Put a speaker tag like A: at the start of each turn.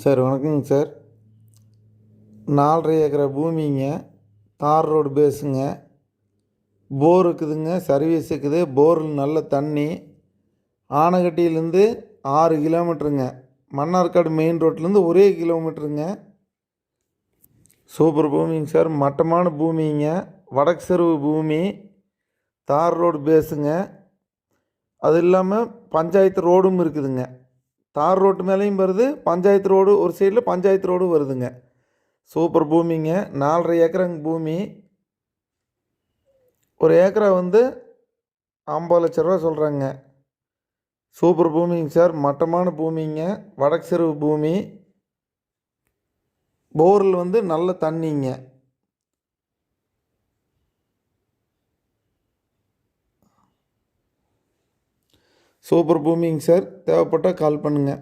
A: Sir வணக்கங்க sir. 4.5 ஏக்கரா பூமிங்க. தார் ரோடு பேஸுங்க. போர் இருக்குதுங்க, சர்வீஸ் இருக்குது. போரில் நல்ல தண்ணி. ஆனகட்டியிலேருந்து 6 கிலோமீட்டருங்க. மன்னார்காடு மெயின் ரோட்லேருந்து 1 கிலோமீட்டருங்க. சூப்பர் பூமிங்க சார். மட்டமான பூமிங்க. வடக்கு செருவு பூமி. தார் ரோடு பேஸுங்க. அது இல்லாமல் பஞ்சாயத்து ரோடும் இருக்குதுங்க. தார் ரோட்டு மேலேயும் வருது, பஞ்சாயத்து ரோடு ஒரு சைடில் பஞ்சாயத்து ரோடு வருதுங்க. சூப்பர் பூமிங்க. 4.5 ஏக்கராங்க பூமி. ஒரு ஏக்கரா 50 லட்ச ரூபா சொல்கிறாங்க. சூப்பர் பூமிங்க சார். மட்டமான பூமிங்க. வடக்கு செருவு பூமி. போரில் நல்ல தண்ணிங்க. சூப்பர் பூமிங்க சார். தேவைப்பட்டால் கால் பண்ணுங்கள்.